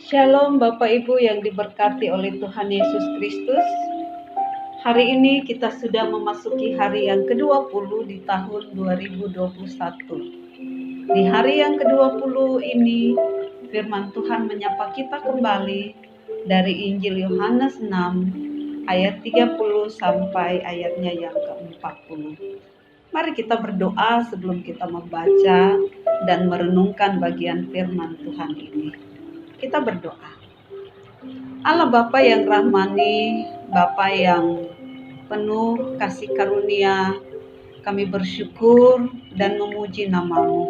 Shalom Bapak Ibu yang diberkati oleh Tuhan Yesus Kristus. Hari ini kita sudah memasuki hari yang ke-20 di tahun 2021. Di hari yang ke-20 ini firman Tuhan menyapa kita kembali dari Injil Yohanes 6 ayat 30 sampai ayatnya yang ke-40. Mari kita berdoa sebelum kita membaca dan merenungkan bagian firman Tuhan ini. Kita berdoa. Allah Bapa yang rahmani, Bapa yang penuh kasih karunia, kami bersyukur dan memuji nama-Mu.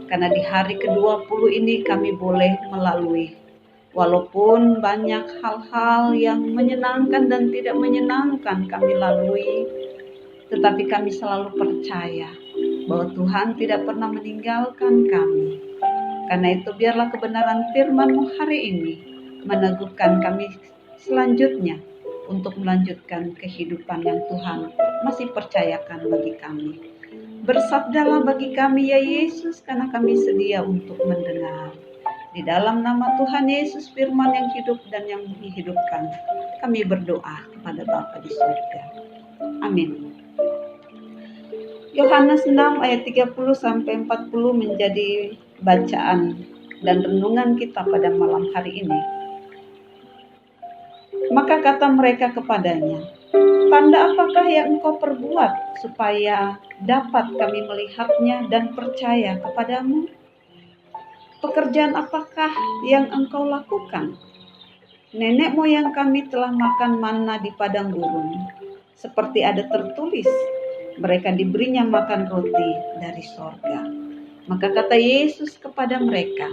Karena di hari ke-20 ini kami boleh melalui. Walaupun banyak hal-hal yang menyenangkan dan tidak menyenangkan kami lalui, tetapi kami selalu percaya bahwa Tuhan tidak pernah meninggalkan kami. Karena itu biarlah kebenaran firman-Mu hari ini meneguhkan kami selanjutnya untuk melanjutkan kehidupan yang Tuhan masih percayakan bagi kami. Bersabdalah bagi kami ya Yesus, karena kami sedia untuk mendengar. Di dalam nama Tuhan Yesus, firman yang hidup dan yang menghidupkan, kami berdoa kepada Bapa di surga. Amin. Yohanes 6 ayat 30 sampai 40 menjadi bacaan dan renungan kita pada malam hari ini. Maka kata mereka kepadanya, "Tanda apakah yang engkau perbuat supaya dapat kami melihatnya dan percaya kepadamu? Pekerjaan apakah yang engkau lakukan? Nenek moyang kami telah makan manna di padang gurun, seperti ada tertulis, mereka diberinya makan roti dari sorga." Maka kata Yesus kepada mereka,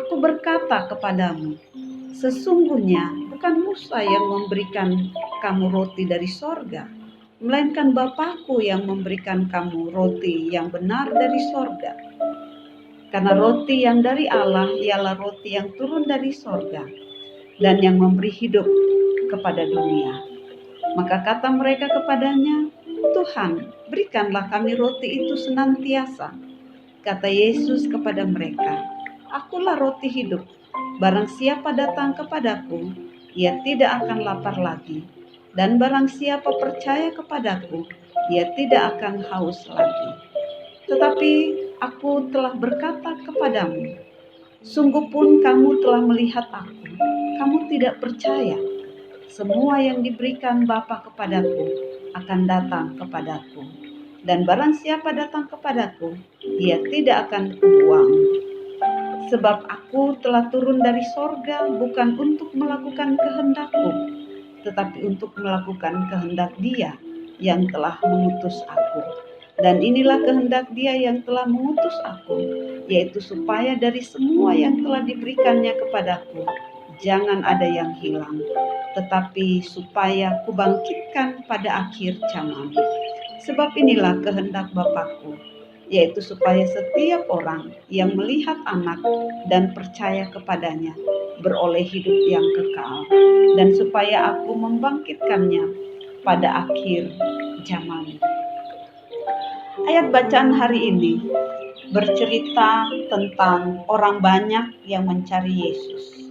"Aku berkata kepadamu, sesungguhnya bukan Musa yang memberikan kamu roti dari sorga, melainkan Bapa-Ku yang memberikan kamu roti yang benar dari sorga. Karena roti yang dari Allah ialah roti yang turun dari sorga dan yang memberi hidup kepada dunia." Maka kata mereka kepadanya, "Tuhan, berikanlah kami roti itu senantiasa." Kata Yesus kepada mereka, "Akulah roti hidup. Barang siapa datang kepadaku, ia tidak akan lapar lagi. Dan barang siapa percaya kepadaku, ia tidak akan haus lagi. Tetapi aku telah berkata kepadamu, sungguh pun kamu telah melihat aku, kamu tidak percaya. Semua yang diberikan Bapa kepadaku akan datang kepadaku. Dan barang siapa datang kepadaku, ia tidak akan kubuang. Sebab aku telah turun dari sorga bukan untuk melakukan kehendakku, tetapi untuk melakukan kehendak Dia yang telah mengutus aku. Dan inilah kehendak Dia yang telah mengutus aku, yaitu supaya dari semua yang telah diberikannya kepadaku, jangan ada yang hilang, tetapi supaya kubangkitkan pada akhir zaman. Sebab inilah kehendak Bapa-Ku, yaitu supaya setiap orang yang melihat Anak dan percaya kepadanya beroleh hidup yang kekal, dan supaya Aku membangkitkannya pada akhir zaman. Ayat bacaan hari ini bercerita tentang orang banyak yang mencari Yesus.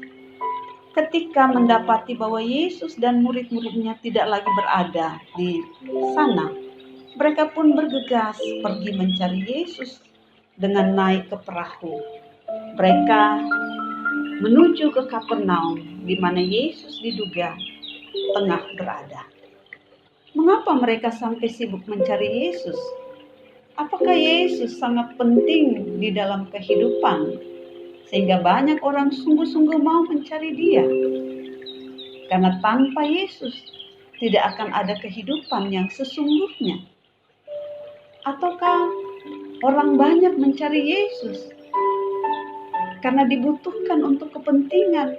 Ketika mendapati bahwa Yesus dan murid-muridnya tidak lagi berada di sana, mereka pun bergegas pergi mencari Yesus dengan naik ke perahu. Mereka menuju ke Kapernaum, di mana Yesus diduga tengah berada. Mengapa mereka sampai sibuk mencari Yesus? Apakah Yesus sangat penting di dalam kehidupan, sehingga banyak orang sungguh-sungguh mau mencari Dia? Karena tanpa Yesus tidak akan ada kehidupan yang sesungguhnya. Ataukah orang banyak mencari Yesus karena dibutuhkan untuk kepentingan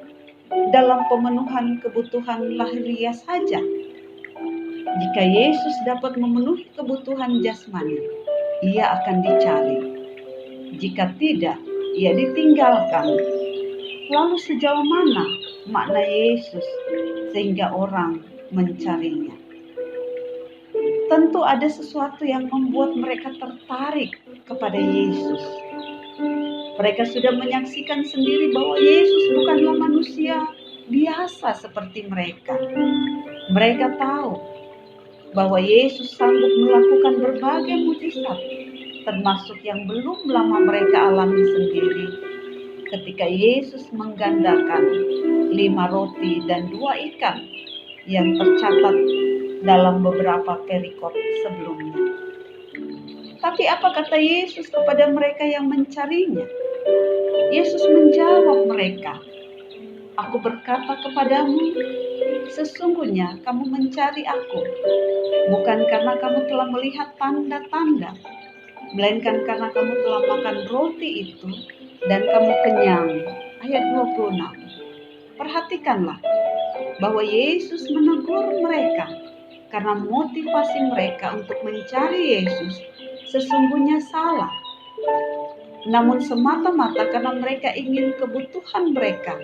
dalam pemenuhan kebutuhan lahiriah saja? Jika Yesus dapat memenuhi kebutuhan jasmani, Ia akan dicari. Jika tidak, Ia ditinggalkan. Lalu sejauh mana makna Yesus sehingga orang mencarinya? Tentu ada sesuatu yang membuat mereka tertarik kepada Yesus. Mereka sudah menyaksikan sendiri bahwa Yesus bukanlah biasa seperti mereka. Mereka tahu bahwa Yesus sanggup melakukan berbagai mujizat, termasuk yang belum lama mereka alami sendiri ketika Yesus menggandakan 5 roti dan 2 ikan yang tercatat dalam beberapa perikop sebelumnya. Tapi apa kata Yesus kepada mereka yang mencarinya? Yesus menjawab mereka, "Aku berkata kepadamu, sesungguhnya kamu mencari aku, bukan karena kamu telah melihat tanda-tanda, melainkan karena kamu telah makan roti itu dan kamu kenyang." Ayat 26. Perhatikanlah bahwa Yesus menegur mereka karena motivasi mereka untuk mencari Yesus sesungguhnya salah, namun semata-mata karena mereka ingin kebutuhan mereka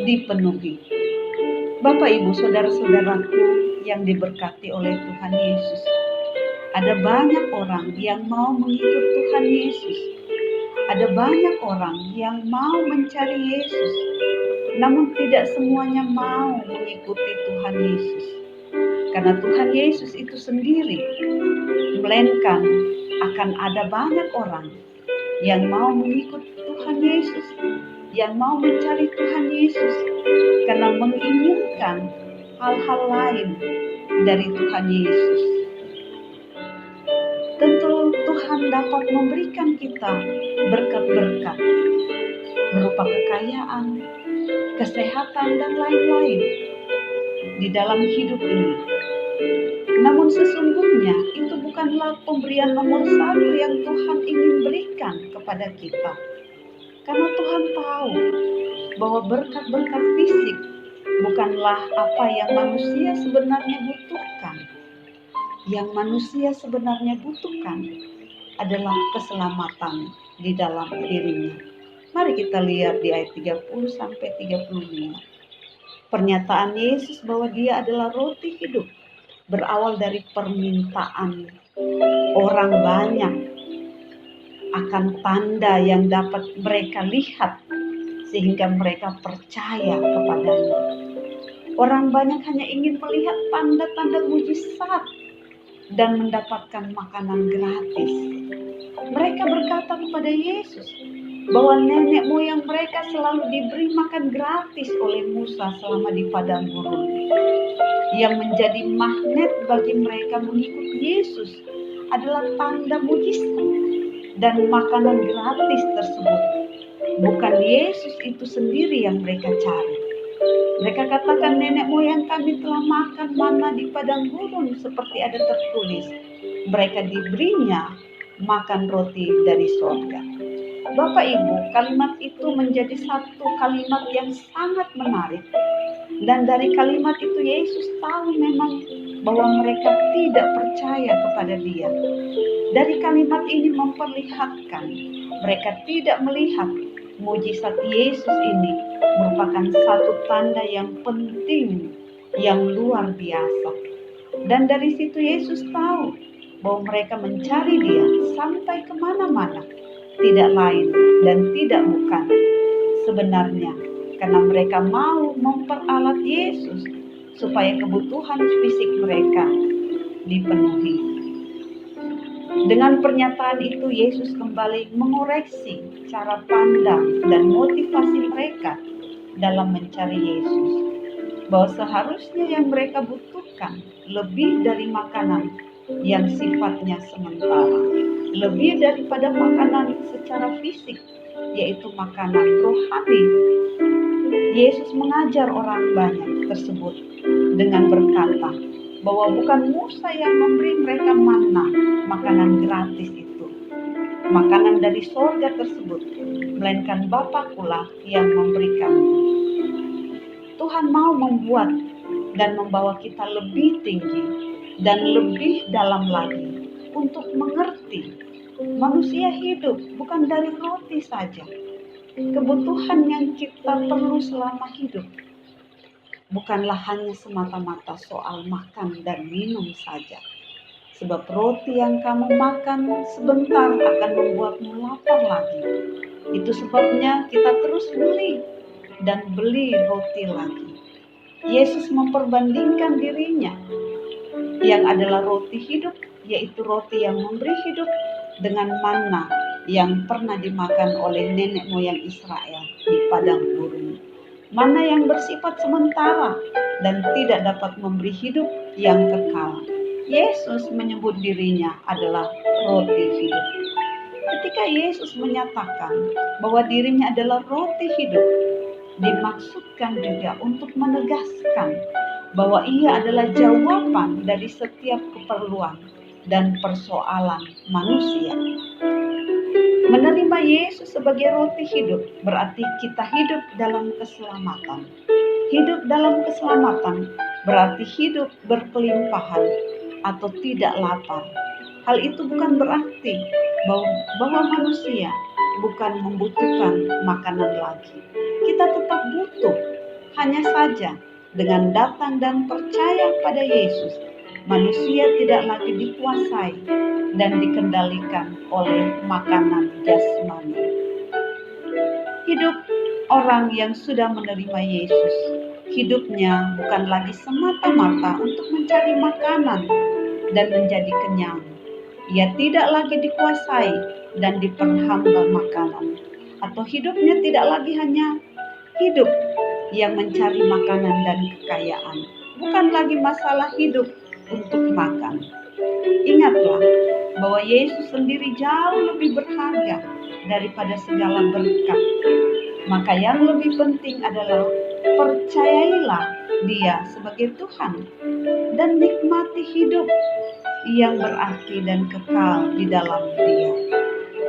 dipenuhi. Bapak, Ibu, saudara-saudaraku yang diberkati oleh Tuhan Yesus, ada banyak orang yang mau mengikut Tuhan Yesus. Ada banyak orang yang mau mencari Yesus, namun tidak semuanya mau mengikuti Tuhan Yesus. Karena Tuhan Yesus itu sendiri, melainkan akan ada banyak orang yang mau mengikut Tuhan Yesus, yang mau mencari Tuhan Yesus, karena menginginkan hal-hal lain dari Tuhan Yesus. Tentu Tuhan dapat memberikan kita berkat-berkat berupa kekayaan, kesehatan, dan lain-lain di dalam hidup ini. Namun sesungguhnya itu bukanlah pemberian nomor 1 yang Tuhan ingin berikan kepada kita. Karena Tuhan tahu bahwa berkat-berkat fisik bukanlah apa yang manusia sebenarnya butuhkan. Yang manusia sebenarnya butuhkan adalah keselamatan di dalam dirinya. Mari kita lihat di ayat 30 sampai 35. Pernyataan Yesus bahwa Dia adalah roti hidup berawal dari permintaan orang banyak akan tanda yang dapat mereka lihat sehingga mereka percaya kepadanya. Orang banyak hanya ingin melihat tanda-tanda mujizat dan mendapatkan makanan gratis. Mereka berkata kepada Yesus bahwa nenek moyang mereka selalu diberi makan gratis oleh Musa selama di padang gurun. Yang menjadi magnet bagi mereka mengikut Yesus adalah tanda mujizat dan makanan gratis tersebut. Bukan Yesus itu sendiri yang mereka cari. Mereka katakan nenek moyang kami telah makan mana di padang gurun seperti ada tertulis. Mereka diberinya makan roti dari sorga. Bapak Ibu, kalimat itu menjadi satu kalimat yang sangat menarik. Dan dari kalimat itu Yesus tahu memang bahwa mereka tidak percaya kepada Dia. Dari kalimat ini memperlihatkan mereka tidak melihat mujizat Yesus ini merupakan satu tanda yang penting, yang luar biasa. Dan dari situ Yesus tahu bahwa mereka mencari Dia sampai kemana-mana, tidak lain dan tidak bukan sebenarnya karena mereka mau memperalat Yesus supaya kebutuhan fisik mereka dipenuhi. Dengan pernyataan itu Yesus kembali mengoreksi cara pandang dan motivasi mereka dalam mencari Yesus. Bahwa seharusnya yang mereka butuhkan lebih dari makanan yang sifatnya sementara. Lebih daripada makanan secara fisik, yaitu makanan rohani. Yesus mengajar orang banyak tersebut dengan berkata bahwa bukan Musa yang memberi mereka manna, makanan gratis itu, makanan dari sorga tersebut, melainkan Bapa-Kulah yang memberikannya. Tuhan mau membuat dan membawa kita lebih tinggi dan lebih dalam lagi untuk mengerti manusia hidup bukan dari roti saja. Kebutuhan yang kita perlu selama hidup bukanlah hanya semata-mata soal makan dan minum saja. Sebab roti yang kamu makan sebentar akan membuatmu lapar lagi. Itu sebabnya kita terus beli dan beli roti lagi. Yesus memperbandingkan dirinya yang adalah roti hidup, yaitu roti yang memberi hidup, dengan manna yang pernah dimakan oleh nenek moyang Israel di padang gurun. Manna yang bersifat sementara dan tidak dapat memberi hidup yang kekal. Yesus menyebut dirinya adalah roti hidup. Ketika Yesus menyatakan bahwa dirinya adalah roti hidup, dimaksudkan juga untuk menegaskan bahwa ia adalah jawaban dari setiap keperluan dan persoalan manusia. Menerima Yesus sebagai roti hidup berarti kita hidup dalam keselamatan. Hidup dalam keselamatan berarti hidup berkelimpahan atau tidak lapar. Hal itu bukan berarti bahwa manusia bukan membutuhkan makanan lagi. Kita tetap butuh, hanya saja dengan datang dan percaya pada Yesus, manusia tidak lagi dikuasai dan dikendalikan oleh makanan jasmani. Hidup orang yang sudah menerima Yesus, hidupnya bukan lagi semata-mata untuk mencari makanan dan menjadi kenyang. Ia tidak lagi dikuasai dan diperhamba makanan, atau hidupnya tidak lagi hanya hidup yang mencari makanan dan kekayaan. Bukan lagi masalah hidup untuk makan. Ingatlah bahwa Yesus sendiri jauh lebih berharga daripada segala berkat. Maka yang lebih penting adalah percayailah Dia sebagai Tuhan dan nikmati hidup yang berarti dan kekal di dalam Dia.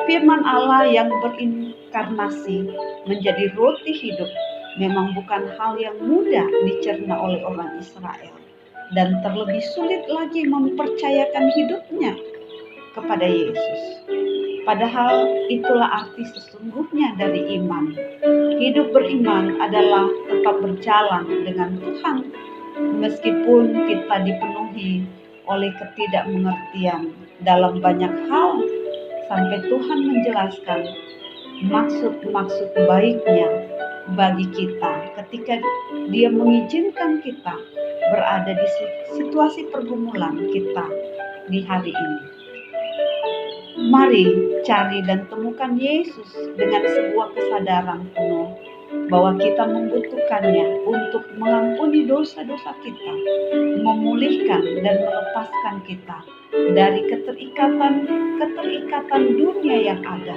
Firman Allah yang berinkarnasi menjadi roti hidup memang bukan hal yang mudah dicerna oleh orang Israel, dan terlebih sulit lagi mempercayakan hidupnya kepada Yesus. Padahal itulah arti sesungguhnya dari iman. Hidup beriman adalah tetap berjalan dengan Tuhan meskipun kita dipenuhi oleh ketidakmengertian dalam banyak hal, sampai Tuhan menjelaskan maksud-maksud baiknya bagi kita ketika Dia mengizinkan kita berada di situasi pergumulan kita di hari ini. Mari cari dan temukan Yesus dengan sebuah kesadaran penuh bahwa kita membutuhkannya untuk mengampuni dosa-dosa kita, memulihkan dan melepaskan kita dari keterikatan dunia yang ada,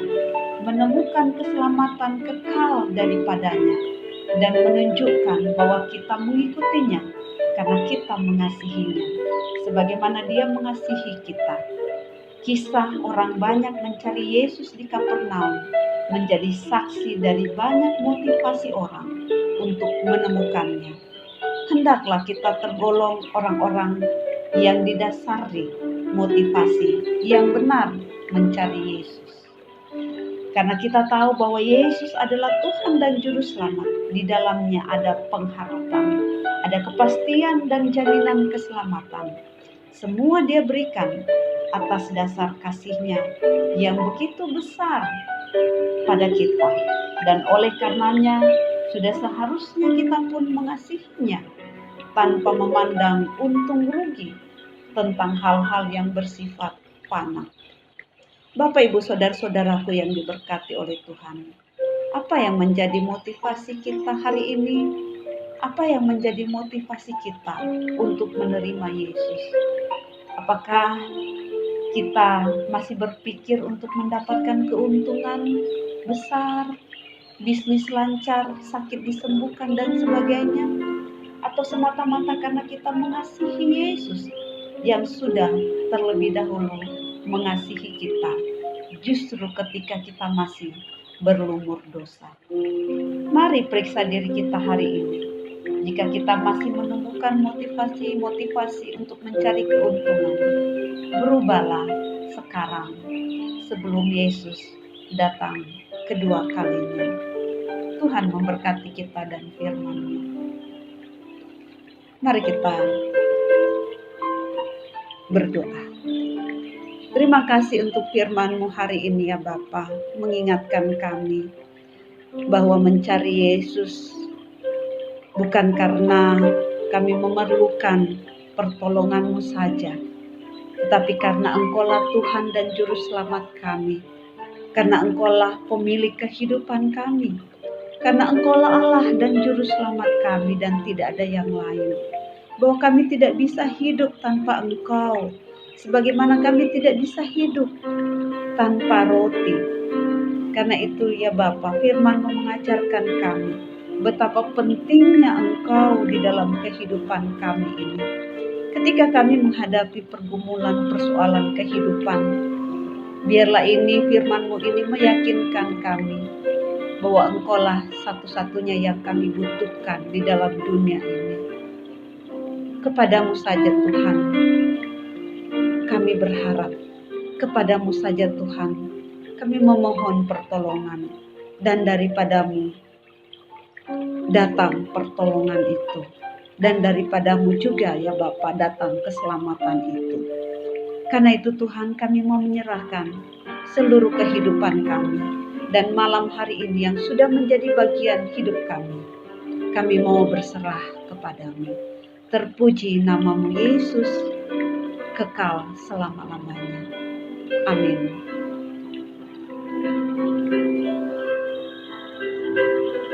menemukan keselamatan kekal daripadanya, dan menunjukkan bahwa kita mengikutinya karena kita mengasihinya, sebagaimana Dia mengasihi kita. Kisah orang banyak mencari Yesus di Kapernaum menjadi saksi dari banyak motivasi orang untuk menemukannya. Hendaklah kita tergolong orang-orang yang didasari motivasi yang benar mencari Yesus. Karena kita tahu bahwa Yesus adalah Tuhan dan Juru Selamat. Di dalamnya ada pengharapan, ada kepastian dan jaminan keselamatan. Semua Dia berikan atas dasar kasih-Nya yang begitu besar pada kita, dan oleh karenanya sudah seharusnya kita pun mengasihinya tanpa memandang untung rugi tentang hal-hal yang bersifat fana. Bapak, Ibu, saudara-saudaraku yang diberkati oleh Tuhan, apa yang menjadi motivasi kita hari ini? Apa yang menjadi motivasi kita untuk menerima Yesus? Apakah kita masih berpikir untuk mendapatkan keuntungan besar, bisnis lancar, sakit disembuhkan, dan sebagainya? Atau semata-mata karena kita mengasihi Yesus yang sudah terlebih dahulu mengasihi kita, justru ketika kita masih berlumur dosa? Mari periksa diri kita hari ini. Jika kita masih menemukan motivasi untuk mencari keuntungan, berubahlah sekarang sebelum Yesus datang kedua kalinya. Tuhan memberkati kita dan firman-Nya. Mari kita berdoa. Terima kasih untuk firman-Mu hari ini ya Bapa, mengingatkan kami bahwa mencari Yesus bukan karena kami memerlukan pertolongan-Mu saja, tetapi karena Engkaulah Tuhan dan Juru Selamat kami, karena Engkaulah pemilik kehidupan kami, karena Engkaulah Allah dan Juru Selamat kami dan tidak ada yang lain. Bahwa kami tidak bisa hidup tanpa Engkau, sebagaimana kami tidak bisa hidup tanpa roti. Karena itu ya Bapa, firman-Mu mengajarkan kami betapa pentingnya Engkau di dalam kehidupan kami ini. Ketika kami menghadapi pergumulan persoalan kehidupan, biarlah ini firman-Mu ini meyakinkan kami bahwa Engkaulah satu-satunya yang kami butuhkan di dalam dunia ini. Kepadamu saja Tuhan kami berharap, kepadamu saja Tuhan kami memohon pertolongan, dan daripadamu datang pertolongan itu, dan daripadamu juga ya Bapa datang keselamatan itu. Karena itu Tuhan, kami mau menyerahkan seluruh kehidupan kami, dan malam hari ini yang sudah menjadi bagian hidup kami, kami mau berserah kepadamu. Terpuji namamu Yesus, kekal selama-lamanya. Amin.